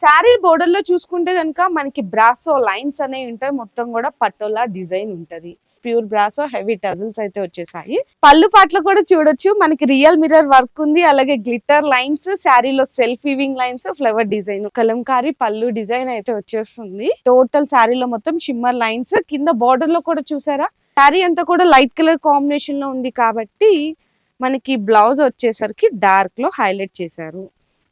Sari border లో చూసుకుంటే కనుక మనకి బ్రాసో లైన్స్ అనేవి ఉంటాయి, మొత్తం కూడా పటోలా డిజైన్ ఉంటది. ప్యూర్ బ్రాసో హెవీ టజల్స్ అయితే వచ్చేసాయి. పళ్ళు పాటలు కూడా చూడొచ్చు, మనకి రియల్ మిర్రర్ వర్క్ ఉంది, అలాగే గ్లిటర్ లైన్స్, శారీలో self weaving lines, flower design, Kalamkari పళ్ళు డిజైన్ అయితే వచ్చేస్తుంది. టోటల్ శారీలో మొత్తం షిమ్మర్ లైన్స్, కింద బార్డర్ లో కూడా చూసారా శారీ అంతా కూడా లైట్ కలర్ కాంబినేషన్ లో ఉంది కాబట్టి మనకి బ్లౌజ్ వచ్చేసరికి డార్క్ లో హైలైట్ చేశారు.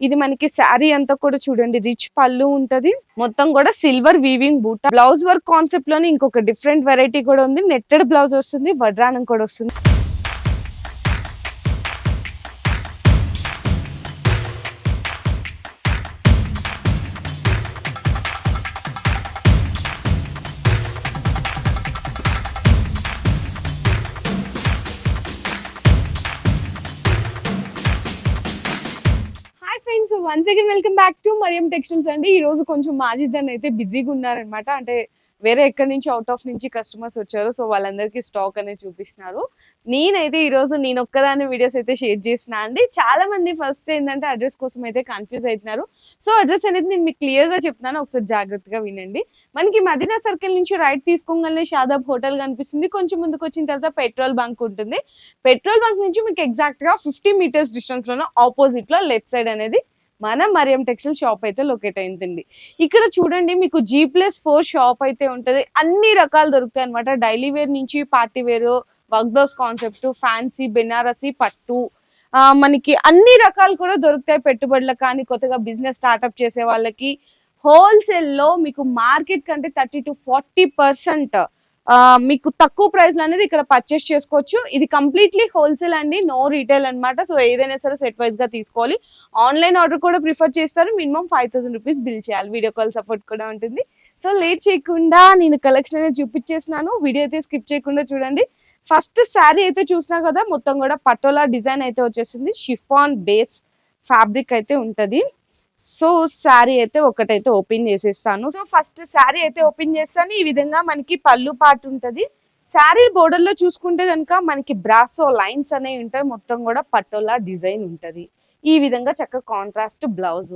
ఇది మనకి శారీ అంతా కూడా చూడండి రిచ్ పళ్ళు ఉంటది, మొత్తం కూడా సిల్వర్ వీవింగ్ బూటా. బ్లౌజ్ వర్క్ కాన్సెప్ట్ లోనే ఇంకొక డిఫరెంట్ వెరైటీ కూడా ఉంది, నెట్టెడ్ బ్లౌజ్ వస్తుంది, వడ్రానం కూడా వస్తుంది. Friends once again welcome back to Mariam textiles అండి. ఈ రోజు కొంచెం మాజిద్ అని అయితే బిజీగా ఉన్నారనమాట. అంటే వేరే ఎక్కడి నుంచి అవుట్ ఆఫ్ నుంచి కస్టమర్స్ వచ్చారు, సో వాళ్ళందరికీ స్టాక్ అనేది చూపిస్తున్నారు. నేనైతే ఈ రోజు నేను ఒక్కదాని వీడియోస్ అయితే షేర్ చేసిన అండి. చాలా మంది ఫస్ట్ ఏంటంటే అడ్రస్ కోసం అయితే కన్ఫ్యూజ్ అవుతున్నారు. సో అడ్రస్ అనేది నేను మీకు క్లియర్ గా చెప్తున్నాను, ఒకసారి జాగ్రత్తగా వినండి. మనకి మదీనా సర్కిల్ నుంచి రైట్ తీసుకోగానే షాదాబ్ హోటల్ కనిపిస్తుంది, కొంచెం ముందుకు వచ్చిన తర్వాత పెట్రోల్ బంక్ ఉంటుంది. పెట్రోల్ బంక్ నుంచి మీకు ఎగ్జాక్ట్ గా 50 మీటర్స్ డిస్టెన్స్ లోనే ఆపోజిట్ లో లెఫ్ట్ సైడ్ అనేది మన మరియం టెక్స్టైల్ షాప్ అయితే లొకేట్ అయిందండి. ఇక్కడ చూడండి మీకు G+4 షాప్ అయితే ఉంటది, అన్ని రకాలు దొరుకుతాయి అనమాట. డైలీ వేర్ నుంచి party wear, work blouse concept, fancy, Banarasi, పట్టు, మనకి అన్ని రకాలు కూడా దొరుకుతాయి. పెట్టుబడులకు కానీ కొత్తగా బిజినెస్ స్టార్ట్అప్ చేసే వాళ్ళకి హోల్సేల్ లో మీకు మార్కెట్ కంటే 30 to 40% మీకు తక్కువ ప్రైస్ లో అనేది ఇక్కడ పర్చేస్ చేసుకోవచ్చు. ఇది కంప్లీట్లీ హోల్సేల్ అండి, నో రీటైల్ అనమాట. సో ఏదైనా సరే సెట్ వైజ్ గా తీసుకోవాలి. ఆన్లైన్ ఆర్డర్ కూడా ప్రిఫర్ చేస్తారు, మినిమం 5000 రూపీస్ బిల్ చేయాలి. వీడియో కాల్ సపోర్ట్ కూడా ఉంటుంది. సో లేట్ చేయకుండా నేను కలెక్షన్ అనేది చూపించేసినాను, వీడియో అయితే స్కిప్ చేయకుండా చూడండి. ఫస్ట్ శారీ అయితే చూసినా కదా, మొత్తం కూడా పటోలా డిజైన్ అయితే వచ్చేసింది, షిఫాన్ బేస్ ఫ్యాబ్రిక్ అయితే ఉంటది. సో శారీ అయితే ఒకటైతే ఓపెన్ చేసేస్తాను. సో ఫస్ట్ శారీ అయితే ఓపెన్ చేస్తాను. ఈ విధంగా మనకి పళ్ళు పార్ట్ ఉంటది. శారీ బోర్డర్ లో చూసుకుంటే కనుక మనకి బ్రాసో లైన్స్ అనేవి ఉంటాయి, మొత్తం కూడా పటోలా డిజైన్ ఉంటది. ఈ విధంగా చక్కగా కాంట్రాస్ట్ బ్లౌజ్,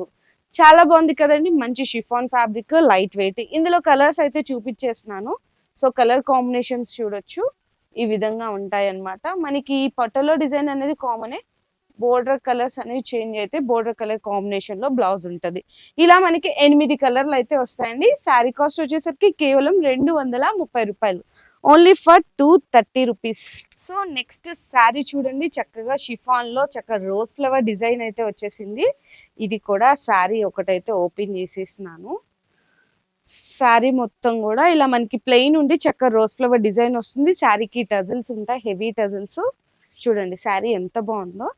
చాలా బాగుంది కదండి. మంచి షిఫాన్ ఫ్యాబ్రిక్, లైట్ వెయిట్. ఇందులో కలర్స్ అయితే చూపించేస్తున్నాను. సో కలర్ కాంబినేషన్స్ చూడొచ్చు, ఈ విధంగా ఉంటాయి అన్నమాట. మనకి పటోలా డిజైన్ అనేది కామనే, బోర్డర్ కలర్స్ అనేవి చేంజ్ అయితే బోర్డర్ కలర్ కాంబినేషన్ లో బ్లౌజ్ ఉంటది. ఇలా మనకి 8 కలర్లు అయితే వస్తాయండి. శారీ కాస్ట్ వచ్చేసరికి కేవలం 230 రూపాయలు, only for 230 rupees. So next sari చూడండి, చక్కగా షిఫాన్ లో చక్కగా రోజ్ ఫ్లవర్ డిజైన్ అయితే వచ్చేసింది. ఇది కూడా శారీ ఒకటైతే ఓపెన్ చేసేసినాను. శారీ మొత్తం కూడా ఇలా మనకి ప్లెయిన్ ఉండి చక్కగా రోజ్ ఫ్లవర్ డిజైన్ వస్తుంది. శారీకి టజల్స్ ఉంటాయి, హెవీ టజల్స్. చూడండి శారీ ఎంత బాగుందో.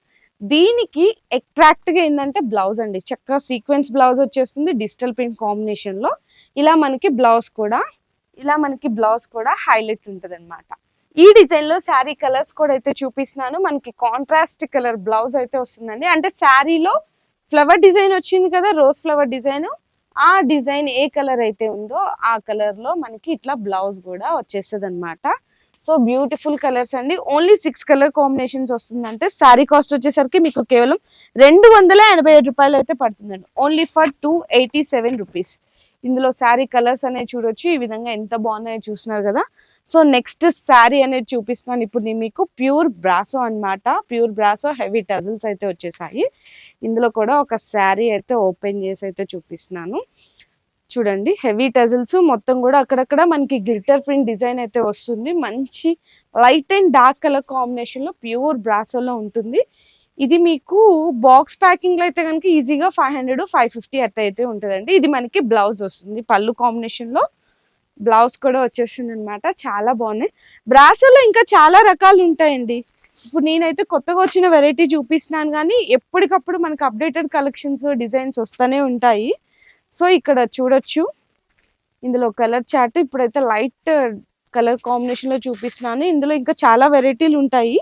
దీనికి అట్రాక్ట్ గా ఏంటంటే బ్లౌజ్ అండి, చక్కగా సీక్వెన్స్ బ్లౌజ్ వచ్చేస్తుంది డిజిటల్ ప్రింట్ కాంబినేషన్ లో. ఇలా మనకి బ్లౌజ్ కూడా హైలైట్ ఉంటది అనమాట. ఈ డిజైన్ లో శారీ కలర్స్ కూడా అయితే చూపిస్తున్నాను. మనకి కాంట్రాస్ట్ కలర్ బ్లౌజ్ అయితే వస్తుందండి. అంటే శారీలో ఫ్లవర్ డిజైన్ వచ్చింది కదా, రోజ్ ఫ్లవర్ డిజైన్, ఆ డిజైన్ ఏ కలర్ అయితే ఉందో ఆ కలర్ లో మనకి ఇట్లా బ్లౌజ్ కూడా వచ్చేస్తుంది అనమాట. సో బ్యూటిఫుల్ కలర్స్ అండి, ఓన్లీ 6 కలర్ కాంబినేషన్స్ వస్తుందంటే శారీ కాస్ట్ వచ్చేసరికి మీకు కేవలం 287 రూపాయలు అయితే పడుతుందండి, ఓన్లీ ఫర్ 287 రూపీస్. ఇందులో శారీ కలర్స్ అనేవి చూడొచ్చు, ఈ విధంగా ఎంత బాగున్నాయో చూస్తున్నారు కదా. సో నెక్స్ట్ శారీ అనేది చూపిస్తున్నాను ఇప్పుడు నేను మీకు. ప్యూర్ బ్రాసో అన్నమాట, ప్యూర్ బ్రాసో హెవీ టజల్స్ అయితే వచ్చేసాయి. ఇందులో కూడా ఒక శారీ అయితే ఓపెన్ చేసి అయితే చూపిస్తున్నాను. చూడండి హెవీ టజల్స్, మొత్తం కూడా అక్కడక్కడ మనకి గ్లిటర్ ప్రింట్ డిజైన్ అయితే వస్తుంది. మంచి light and dark colour combination లో ప్యూర్ బ్రాసోలో ఉంటుంది. ఇది మీకు బాక్స్ ప్యాకింగ్ లో అయితే కనుక ఈజీగా 500-550 అట్లా అయితే ఉంటుందండి. ఇది మనకి బ్లౌజ్ వస్తుంది, పళ్ళు కాంబినేషన్ లో బ్లౌజ్ కూడా వచ్చేస్తుంది అనమాట. చాలా బాగున్నాయి. బ్రాసోలో ఇంకా చాలా రకాలు ఉంటాయండి. ఇప్పుడు నేనైతే కొత్తగా వచ్చిన వెరైటీ చూపిస్తున్నాను, కానీ ఎప్పటికప్పుడు మనకి అప్డేటెడ్ కలెక్షన్స్ డిజైన్స్ వస్తూనే ఉంటాయి. సో ఇక్కడ చూడొచ్చు, ఇందులో కలర్ చార్ట్ ఇప్పుడైతే లైట్ కలర్ కాంబినేషన్ లో చూపిస్తున్నాను. ఇందులో ఇంకా చాలా వెరైటీలు ఉంటాయి.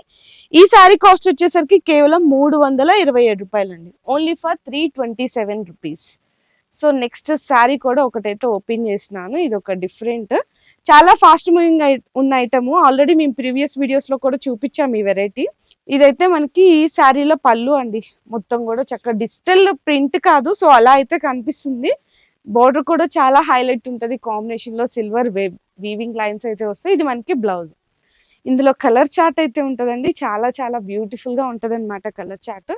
ఈ శారీ కాస్ట్ వచ్చేసరికి కేవలం 327 రూపాయలు అండి, only for 327 rupees. So next sari కూడా ఒకటైతే ఓపెన్ చేసినాను. ఇది ఒక డిఫరెంట్, చాలా ఫాస్ట్ మూవింగ్ ఉన్న ఐటమ్. ఆల్రెడీ మేము ప్రీవియస్ వీడియోస్ లో కూడా చూపించాము ఈ వెరైటీ. ఇదైతే మనకి శారీలో పళ్ళు అండి. మొత్తం కూడా చక్కగా డిజిటల్ ప్రింట్ కాదు, సో అలా అయితే కనిపిస్తుంది. బోర్డర్ కూడా చాలా హైలైట్ ఉంటుంది. కాంబినేషన్ లో సిల్వర్ వీవింగ్ లైన్స్ అయితే వస్తాయి. ఇది మనకి బ్లౌజ్. ఇందులో కలర్ చార్ట్ అయితే ఉంటుందండి. చాలా చాలా బ్యూటిఫుల్ గా ఉంటది అనమాట కలర్ చార్ట్.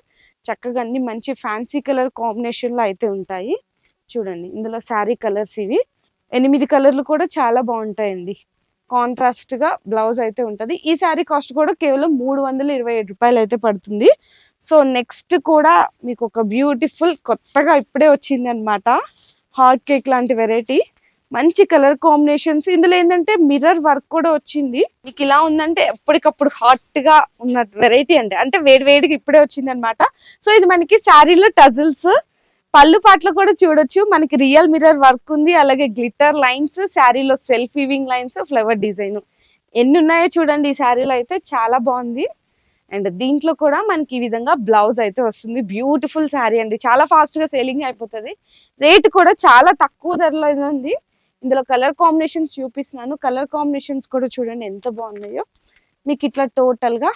చక్కగా అన్ని మంచి ఫ్యాన్సీ కలర్ కాంబినేషన్ లో అయితే ఉంటాయి. చూడండి ఇందులో శారీ కలర్స్ ఇవి 8 కలర్లు కూడా చాలా బాగుంటాయండి. కాంట్రాస్ట్ గా బ్లౌజ్ అయితే ఉంటది. ఈ శారీ కాస్ట్ కూడా కేవలం 327 రూపాయలు అయితే పడుతుంది. సో నెక్స్ట్ కూడా మీకు ఒక బ్యూటిఫుల్ కొత్తగా ఇప్పుడే వచ్చింది అనమాట, హాట్ కేక్ లాంటి వెరైటీ. మంచి కలర్ కాంబినేషన్స్. ఇందులో ఏంటంటే మిర్రర్ వర్క్ కూడా వచ్చింది. మీకు ఇలా ఉందంటే ఎప్పటికప్పుడు హాట్ గా ఉన్న వెరైటీ అండి. అంటే వేడి వేడికి ఇప్పుడే వచ్చింది అనమాట. సో ఇది మనకి శారీలో టజిల్స్, పళ్ళు పాటలు కూడా చూడొచ్చు. మనకి రియల్ మిర్రర్ వర్క్ ఉంది, అలాగే గ్లిటర్ లైన్స్, శారీలో self weaving lines, flower design ఎన్ని ఉన్నాయో చూడండి. ఈ శారీలో అయితే చాలా బాగుంది. అండ్ దీంట్లో కూడా మనకి ఈ విధంగా బ్లౌజ్ అయితే వస్తుంది. బ్యూటిఫుల్ శారీ అండి, చాలా ఫాస్ట్ గా సేలింగ్ అయిపోతుంది. రేట్ కూడా చాలా తక్కువ ధరలో ఉంది. ఇందులో కలర్ కాంబినేషన్స్ చూపిస్తున్నాను. కలర్ కాంబినేషన్స్ కూడా చూడండి ఎంత బాగున్నాయో. మీకు ఇట్లా టోటల్ గా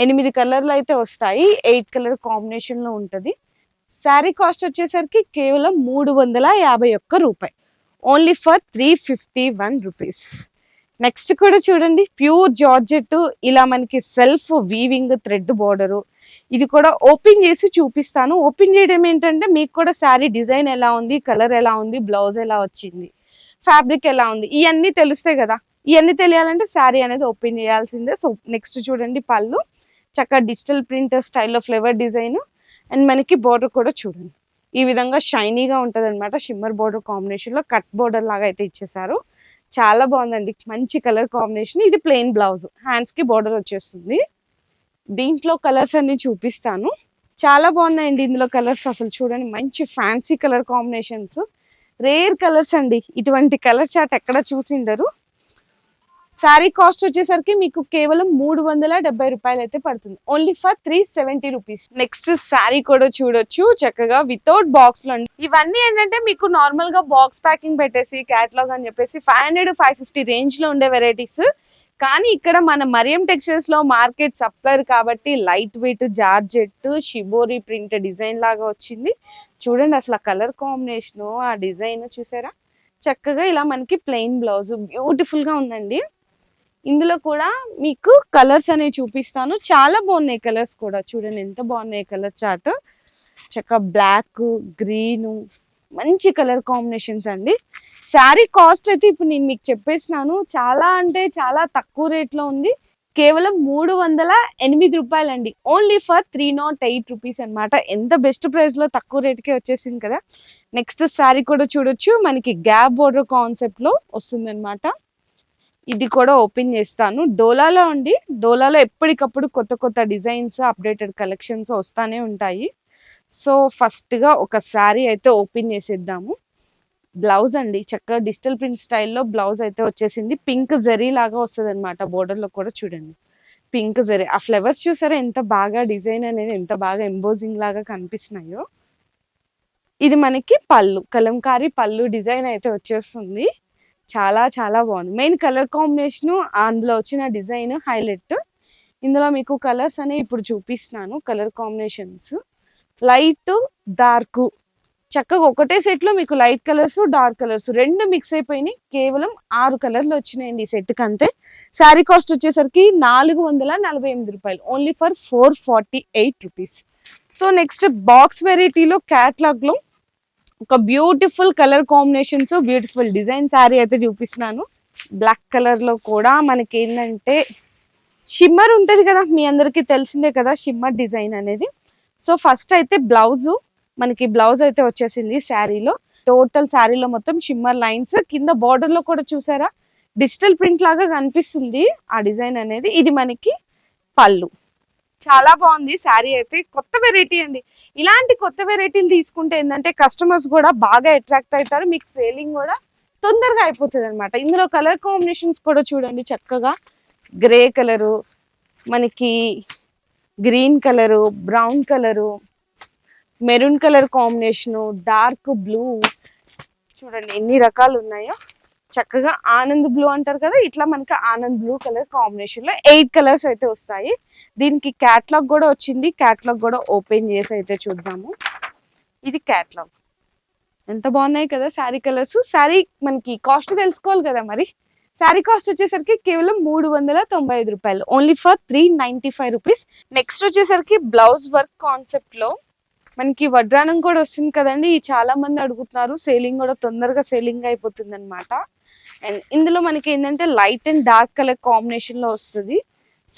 8 కలర్లు అయితే వస్తాయి. 8 కలర్ కాంబినేషన్ లో ఉంటది. శారీ కాస్ట్ వచ్చేసరికి కేవలం 351 రూపాయి, ఓన్లీ ఫర్ 351 రూపీస్. నెక్స్ట్ కూడా చూడండి, ప్యూర్ జార్జెట్, ఇలా మనకి సెల్ఫ్ వీవింగ్ థ్రెడ్ బోర్డరు. ఇది కూడా ఓపెన్ చేసి చూపిస్తాను. ఓపెన్ చేయడం ఏంటంటే మీకు కూడా శారీ డిజైన్ ఎలా ఉంది, కలర్ ఎలా ఉంది, బ్లౌజ్ ఎలా వచ్చింది, ఫ్యాబ్రిక్ ఎలా ఉంది, ఇవన్నీ తెలుస్తాయి కదా. ఇవన్నీ తెలియాలంటే శారీ అనేది ఓపెన్ చేయాల్సిందే. సో నెక్స్ట్ చూడండి, పళ్ళు చక్కగా డిజిటల్ ప్రింట్ స్టైల్లో ఫ్లేవర్ డిజైన్. అండ్ మనకి బోర్డర్ కూడా చూడండి ఈ విధంగా షైనీగా ఉంటుంది అనమాట. షిమ్మర్ బోర్డర్ కాంబినేషన్ లో కట్ బోర్డర్ లాగా అయితే ఇచ్చేసారు. చాలా బాగుందండి, మంచి కలర్ కాంబినేషన్. ఇది ప్లెయిన్ బ్లౌజ్, హ్యాండ్స్ కి బోర్డర్ వచ్చేస్తుంది. దీంట్లో కలర్స్ అన్ని చూపిస్తాను. చాలా బాగున్నాయండి ఇందులో కలర్స్. అసలు చూడండి మంచి fancy colour combinations, rare colours అండి. ఇటువంటి కలర్ చార్ట్ ఎక్కడ చూసిండరు. శారీ కాస్ట్ వచ్చేసరికి మీకు కేవలం 370 రూపాయలు అయితే పడుతుంది, only for 370 rupees. Next sari కూడా చూడొచ్చు చక్కగా వితౌట్ బాక్స్ లో. ఇవన్నీ ఏంటంటే మీకు నార్మల్ గా బాక్స్ ప్యాకింగ్ పెట్టేసి క్యాటలాగ్ అని చెప్పేసి 500-550 రేంజ్ లో ఉండే వెరైటీస్. కానీ ఇక్కడ మన మరియం టెక్స్టైల్స్ లో మార్కెట్ సప్లయర్ కాబట్టి light weight georgette shibori print design లాగా వచ్చింది. చూడండి అసలు ఆ కలర్ కాంబినేషన్, ఆ డిజైన్ చూసారా. చక్కగా ఇలా మనకి ప్లెయిన్ బ్లౌజ్ బ్యూటిఫుల్ గా ఉందండి. ఇందులో కూడా మీకు కలర్స్ అనేవి చూపిస్తాను. చాలా బాగున్నాయి కలర్స్ కూడా. చూడండి ఎంత బాగున్నాయి కలర్ చార్ట్. చక్కగా బ్లాక్, గ్రీన్, మంచి కలర్ కాంబినేషన్స్ అండి. శారీ కాస్ట్ అయితే ఇప్పుడు నేను మీకు చెప్పేసినాను. చాలా అంటే చాలా తక్కువ రేట్ లో ఉంది. కేవలం 308 రూపాయలండి, ఓన్లీ ఫర్ 308 రూపీస్ అనమాట. ఎంత బెస్ట్ ప్రైస్ లో తక్కువ రేట్కే వచ్చేసింది కదా. నెక్స్ట్ శారీ కూడా చూడొచ్చు, మనకి గ్యాప్ బోర్డర్ కాన్సెప్ట్ లో వస్తుంది అనమాట. ఇది కూడా ఓపెన్ చేస్తాను. డోలాలో అండి, డోలాలో ఎప్పటికప్పుడు కొత్త కొత్త డిజైన్స్, అప్డేటెడ్ కలెక్షన్స్ వస్తానే ఉంటాయి. సో ఫస్ట్ గా ఒక శారీ అయితే ఓపెన్ చేసేద్దాము. బ్లౌజ్ అండి, చక్కగా డిజిటల్ ప్రింట్ స్టైల్లో బ్లౌజ్ అయితే వచ్చేసింది. పింక్ జరీ లాగా వస్తుంది అనమాట. బోర్డర్ లో కూడా చూడండి పింక్ జరీ, ఆ ఫ్లవర్స్ చూసారా ఎంత బాగా డిజైన్ అనేది ఎంత బాగా ఎంబోజింగ్ లాగా కనిపిస్తున్నాయో. ఇది మనకి పళ్ళు, కలంకారీ పళ్ళు డిజైన్ అయితే వచ్చేస్తుంది. చాలా చాలా బాగుంది. మెయిన్ కలర్ కాంబినేషన్, అందులో వచ్చిన డిజైన్ హైలైట్. ఇందులో మీకు కలర్స్ అనేవి ఇప్పుడు చూపిస్తున్నాను. కలర్ కాంబినేషన్స్ లైట్, డార్క్, చక్కగా ఒకటే సెట్ లో మీకు లైట్ కలర్స్, డార్క్ కలర్స్ రెండు మిక్స్ అయిపోయినాయి. కేవలం 6 కలర్లు వచ్చినాయండి ఈ సెట్ కి అంతే. శారీ కాస్ట్ వచ్చేసరికి 448 రూపాయలు, only for 448 rupees. So next box వెరైటీలో క్యాట్లాగ్ లో ఒక beautiful colour combinations, beautiful design sari అయితే చూపిస్తున్నాను. బ్లాక్ కలర్ లో కూడా మనకి ఏంటంటే షిమ్మర్ ఉంటది కదా, మీ అందరికి తెలిసిందే కదా షిమ్మర్ డిజైన్ అనేది. సో ఫస్ట్ అయితే బ్లౌజ్, మనకి బ్లౌజ్ అయితే వచ్చేసింది శారీలో. టోటల్ శారీలో మొత్తం షిమ్మర్ లైన్స్, కింద బార్డర్ లో కూడా చూసారా డిజిటల్ ప్రింట్ లాగా కనిపిస్తుంది ఆ డిజైన్ అనేది. ఇది మనకి పళ్ళు. చాలా బాగుంది శారీ అయితే, కొత్త వెరైటీ అండి. ఇలాంటి కొత్త వెరైటీలు తీసుకుంటే ఏంటంటే కస్టమర్స్ కూడా బాగా అట్రాక్ట్ అవుతారు, మీకు సేలింగ్ కూడా తొందరగా అయిపోతుంది అనమాట. ఇందులో కలర్ కాంబినేషన్స్ కూడా చూడండి చక్కగా గ్రే కలరు, మనకి green colour, brown colour, maroon colour combination, dark blue, చూడండి ఎన్ని రకాలు ఉన్నాయో. చక్కగా ఆనంద్ బ్లూ అంటారు కదా, ఇట్లా మనకి ఆనంద్ బ్లూ కలర్ కాంబినేషన్ లో 8 కలర్స్ అయితే వస్తాయి. దీనికి క్యాట్లాగ్ కూడా వచ్చింది. క్యాట్లాగ్ కూడా ఓపెన్ చేసి అయితే చూద్దాము. ఇది క్యాట్లాగ్. ఎంత బాగున్నాయి కదా శారీ కలర్స్. శారీ మనకి కాస్ట్ తెలుసుకోవాలి కదా మరి. శారీ కాస్ట్ వచ్చేసరికి కేవలం 395 రూపాయలు, ఓన్లీ ఫర్ 395 రూపీస్. నెక్స్ట్ వచ్చేసరికి బ్లౌజ్ వర్క్ కాన్సెప్ట్ లో మనకి వడ్రానం కూడా వస్తుంది కదండి. చాలా మంది అడుగుతున్నారు, సేలింగ్ కూడా తొందరగా సేలింగ్ అయిపోతుంది అనమాట. అండ్ ఇందులో మనకి ఏంటంటే light and dark colour combination లో వస్తుంది.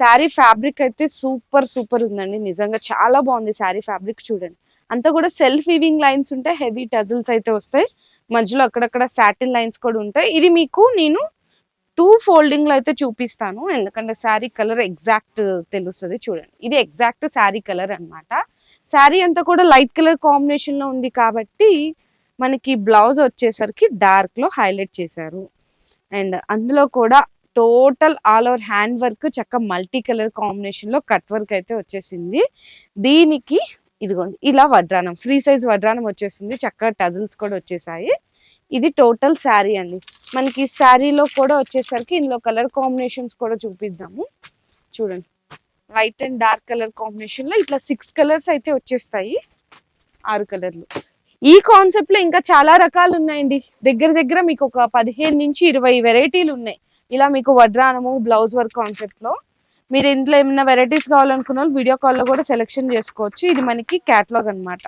శారీ ఫ్యాబ్రిక్ అయితే సూపర్ సూపర్ ఉందండి, నిజంగా చాలా బాగుంది శారీ ఫ్యాబ్రిక్. చూడండి అంతా కూడా సెల్ఫ్ వీవింగ్ లైన్స్ ఉంటాయి, హెవీ టజిల్స్ అయితే వస్తాయి, మధ్యలో అక్కడక్కడ సాటిన్ లైన్స్ కూడా ఉంటాయి. ఇది మీకు నేను 2 ఫోల్డింగ్ లో అయితే చూపిస్తాను, ఎందుకంటే శారీ కలర్ ఎగ్జాక్ట్ తెలుస్తుంది. చూడండి ఇది ఎగ్జాక్ట్ శారీ కలర్ అన్నమాట. శారీ అంతా కూడా లైట్ కలర్ కాంబినేషన్ లో ఉంది కాబట్టి మనకి బ్లౌజ్ వచ్చేసరికి డార్క్ లో హైలైట్ చేశారు. అండ్ అందులో కూడా total all over hand work చక్క మల్టీ కలర్ కాంబినేషన్ లో కట్ వర్క్ అయితే వచ్చేసింది. దీనికి ఇదిగోండి ఇలా వడ్రానం, ఫ్రీ సైజ్ వడ్రానం వచ్చేసింది, చక్కగా టజిల్స్ కూడా వచ్చేసాయి. ఇది టోటల్ శారీ అండి. మనకి శారీలో కూడా వచ్చేసరికి ఇందులో కలర్ కాంబినేషన్స్ కూడా చూపిద్దాము. చూడండి white and dark colour combination లో ఇట్లా 6 కలర్స్ అయితే వచ్చేస్తాయి, 6 కలర్లు. ఈ కాన్సెప్ట్ లో ఇంకా చాలా రకాలు ఉన్నాయండి. దగ్గర దగ్గర మీకు ఒక 15 నుంచి 20 వెరైటీలు ఉన్నాయి. ఇలా మీకు వడ్రానము బ్లౌజ్ వర్క్ కాన్సెప్ట్ లో మీరు ఇంట్లో ఏమైనా వెరైటీస్ కావాలనుకున్న వాళ్ళు వీడియో కాల్లో కూడా సెలెక్షన్ చేసుకోవచ్చు. ఇది మనకి క్యాటలాగ్ అన్నమాట.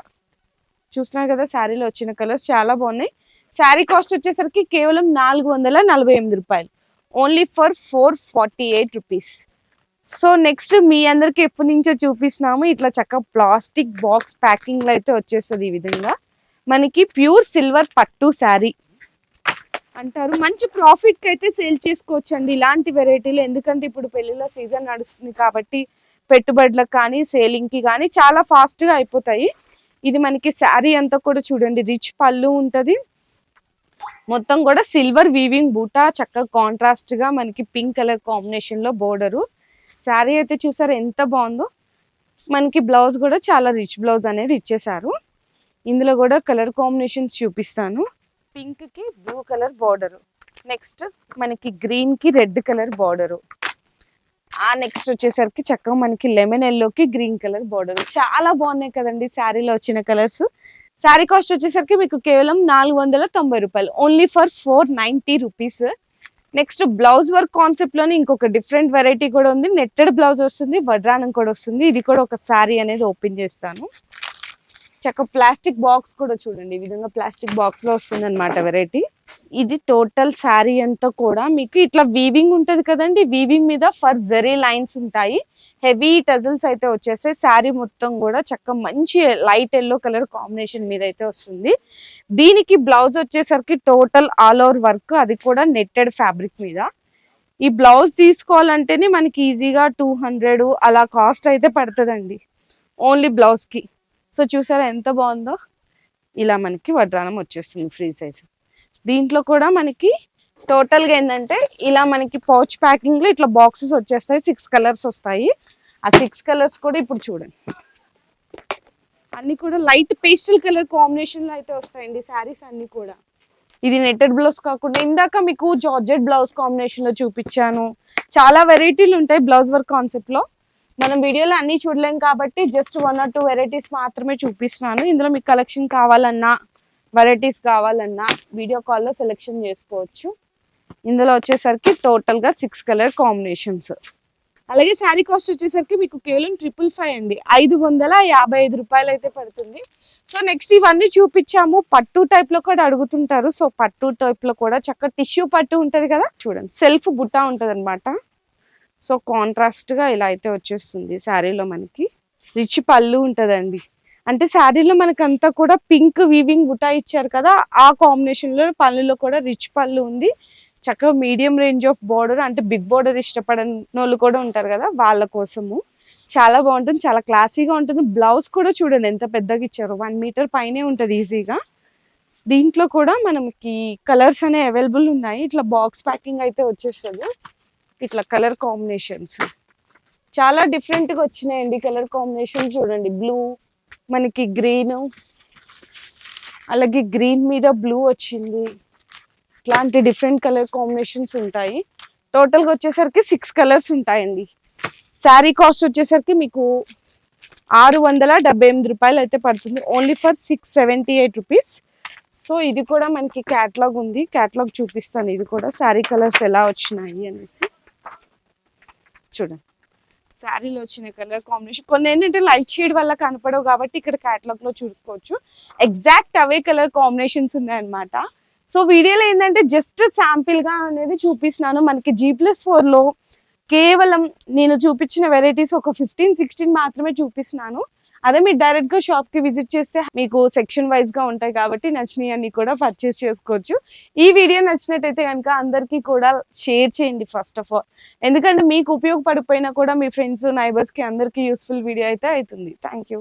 చూస్తున్నారు కదా శారీలో వచ్చిన కలర్స్ చాలా బాగున్నాయి. శారీ కాస్ట్ వచ్చేసరికి కేవలం 448 రూపాయలు, only for 448 rupees. So next మీ అందరికి ఎప్పటి నుంచో చూపిస్తున్నాము, ఇట్లా చక్కగా ప్లాస్టిక్ బాక్స్ ప్యాకింగ్ లో అయితే వచ్చేస్తుంది. ఈ విధంగా మనకి ప్యూర్ సిల్వర్ పట్టు శారీ అంటారు. మంచి ప్రాఫిట్ కి అయితే సేల్ చేసుకోవచ్చు అండి ఇలాంటి వెరైటీలు, ఎందుకంటే ఇప్పుడు పెళ్లిళ్ళ సీజన్ నడుస్తుంది కాబట్టి పెట్టుబడులకు కానీ సేలింగ్ కి కానీ చాలా ఫాస్ట్ గా అయిపోతాయి. ఇది మనకి శారీ అంతా కూడా చూడండి రిచ్ పళ్ళు ఉంటది, మొత్తం కూడా సిల్వర్ వీవింగ్ బూటా, చక్కగా కాంట్రాస్ట్ గా మనకి పింక్ కలర్ కాంబినేషన్ లో బోర్డరు. శారీ అయితే చూసారు ఎంత బాగుందో. మనకి బ్లౌజ్ కూడా చాలా రిచ్ బ్లౌజ్ అనేది ఇచ్చేసారు. ఇందులో కూడా కలర్ కాంబినేషన్స్ చూపిస్తాను. పింక్ కి బ్లూ కలర్ బార్డరు, నెక్స్ట్ మనకి గ్రీన్ కి రెడ్ కలర్ బార్డరు, ఆ నెక్స్ట్ వచ్చేసరికి చక్కగా మనకి లెమన్ ఎల్లోకి గ్రీన్ కలర్ బార్డర్. చాలా బాగున్నాయి కదండి శారీలో వచ్చిన కలర్స్. శారీ కాస్ట్ వచ్చేసరికి మీకు కేవలం 490 రూపాయలు, only for 490 rupees. Next blouse work concept లోనే ఇంకొక డిఫరెంట్ వెరైటీ కూడా ఉంది. నెట్టెడ్ బ్లౌజ్ వస్తుంది, వడ్రానం కూడా వస్తుంది. ఇది కూడా ఒక శారీ అనేది ఓపెన్ చేస్తాను. చక్క ప్లాస్టిక్ బాక్స్ కూడా చూడండి, ఈ విధంగా ప్లాస్టిక్ బాక్స్ లో వస్తుంది అనమాట వెరైటీ. ఇది టోటల్ శారీ అంతా కూడా మీకు ఇట్లా వీవింగ్ ఉంటది కదండి, వీవింగ్ మీద ఫర్ జరీ లైన్స్ ఉంటాయి, హెవీ టజిల్స్ అయితే వచ్చేస్తాయి. శారీ మొత్తం కూడా చక్క మంచి లైట్ ఎల్లో కలర్ కాంబినేషన్ మీద అయితే వస్తుంది. దీనికి బ్లౌజ్ వచ్చేసరికి టోటల్ ఆల్ ఓవర్ వర్క్, అది కూడా నెట్టెడ్ ఫ్యాబ్రిక్ మీద. ఈ బ్లౌజ్ తీసుకోవాలంటేనే మనకి ఈజీగా 200 అలా కాస్ట్ అయితే పడుతుందండి ఓన్లీ బ్లౌజ్ కి. సో చూసారా ఎంత బాగుందో. ఇలా మనకి వడ్రానం వచ్చేస్తుంది ఫ్రీ సైజ్. దీంట్లో కూడా మనకి టోటల్ గా ఏంటంటే ఇలా మనకి పౌచ్ ప్యాకింగ్ లో ఇట్లా బాక్సెస్ వచ్చేస్తాయి, 6 కలర్స్ వస్తాయి. ఆ 6 కలర్స్ కూడా ఇప్పుడు చూడండి అన్ని కూడా లైట్ పేస్టల్ కలర్ కాంబినేషన్ లో అయితే వస్తాయండి శారీస్ అన్ని కూడా. ఇది నెట్టెడ్ బ్లౌజ్ కాకుండా ఇందాక మీకు జార్జెట్ బ్లౌజ్ కాంబినేషన్ లో చూపించాను. చాలా వెరైటీలు ఉంటాయి బ్లౌజ్ వర్క్ కాన్సెప్ట్ లో. మనం వీడియోలో అన్ని చూడలేం కాబట్టి జస్ట్ 1 or 2 వెరైటీస్ మాత్రమే చూపిస్తున్నాను. ఇందులో మీకు కలెక్షన్ కావాలన్నా వెరైటీస్ కావాలన్నా వీడియో కాల్లో సెలెక్షన్ చేసుకోవచ్చు. ఇందులో వచ్చేసరికి టోటల్ గా 6 కలర్ కాంబినేషన్స్. అలాగే శారీ కాస్ట్ వచ్చేసరికి మీకు కేవలం 555 అండి, 555 రూపాయలు అయితే పడుతుంది. సో నెక్స్ట్ ఇవన్నీ చూపించాము. పట్టు టైప్ లో కూడా అడుగుతుంటారు, సో పట్టు టైప్ లో కూడా చక్కగా టిష్యూ పట్టు ఉంటది కదా, చూడండి సెల్ఫ్ బుట్టా ఉంటది అనమాట. సో కాంట్రాస్ట్ గా ఇలా అయితే వచ్చేస్తుంది. శారీలో మనకి రిచ్ పళ్ళు ఉంటదండి, అంటే శారీలో మనకి అంతా కూడా పింక్ వీవింగ్ బుటా ఇచ్చారు కదా, ఆ కాంబినేషన్ లో పళ్ళులో కూడా రిచ్ పళ్ళు ఉంది. చక్కగా మీడియం రేంజ్ ఆఫ్ బోర్డర్, అంటే బిగ్ బోర్డర్ ఇష్టపడని వాళ్ళు కూడా ఉంటారు కదా వాళ్ళ కోసము చాలా బాగుంటుంది, చాలా క్లాసీగా ఉంటుంది. బ్లౌజ్ కూడా చూడండి ఎంత పెద్దగా ఇచ్చారు, 1 మీటర్ పైనే ఉంటుంది ఈజీగా. దీంట్లో కూడా మనకి కలర్స్ అనేవి అవైలబుల్ ఉన్నాయి. ఇట్లా బాక్స్ ప్యాకింగ్ అయితే వచ్చేస్తుంది. ఇట్లా కలర్ కాంబినేషన్స్ చాలా డిఫరెంట్ గా వచ్చినాయండి. కలర్ కాంబినేషన్ చూడండి, బ్లూ, మనకి గ్రీన్, అలాగే గ్రీన్ మీద బ్లూ వచ్చింది. ఇట్లాంటి డిఫరెంట్ కలర్ కాంబినేషన్స్ ఉంటాయి. టోటల్గా వచ్చేసరికి 6 కలర్స్ ఉంటాయండి. శారీ కాస్ట్ వచ్చేసరికి మీకు 678 రూపాయలు అయితే పడుతుంది. Only for 678 rupees. సో ఇది కూడా మనకి క్యాటలాగ్ ఉంది, క్యాటలాగ్ చూపిస్తాను. ఇది కూడా శారీ కలర్స్ ఎలా వచ్చినాయి అనేసి చూడండి. శారీలో వచ్చిన కలర్ కాంబినేషన్ కొన్ని ఏంటంటే లైట్ షేడ్ వల్ల కనపడవు కాబట్టి ఇక్కడ క్యాటలాగ్ లో చూసుకోవచ్చు. ఎగ్జాక్ట్ అవే కలర్ కాంబినేషన్స్ ఉన్నాయన్నమాట. సో వీడియోలో ఏంటంటే జస్ట్ శాంపిల్ గా అనేది చూపిస్తున్నాను. మనకి G+4 లో కేవలం నేను చూపించిన వెరైటీస్ ఒక 15-16 మాత్రమే చూపిస్తున్నాను. అదే మీరు డైరెక్ట్ గా షాప్ కి విజిట్ చేస్తే మీకు సెక్షన్ వైజ్ గా ఉంటాయి కాబట్టి నచ్చినవి అన్ని కూడా పర్చేస్ చేసుకోవచ్చు. ఈ వీడియో నచ్చినట్టయితే కనుక అందరికీ కూడా షేర్ చేయండి ఫస్ట్ ఆఫ్ ఆల్. ఎందుకంటే మీకు ఉపయోగపడిపోయినా కూడా మీ ఫ్రెండ్స్ నైబర్స్ కి అందరికీ యూస్ఫుల్ వీడియో అయితే అవుతుంది. Thank you.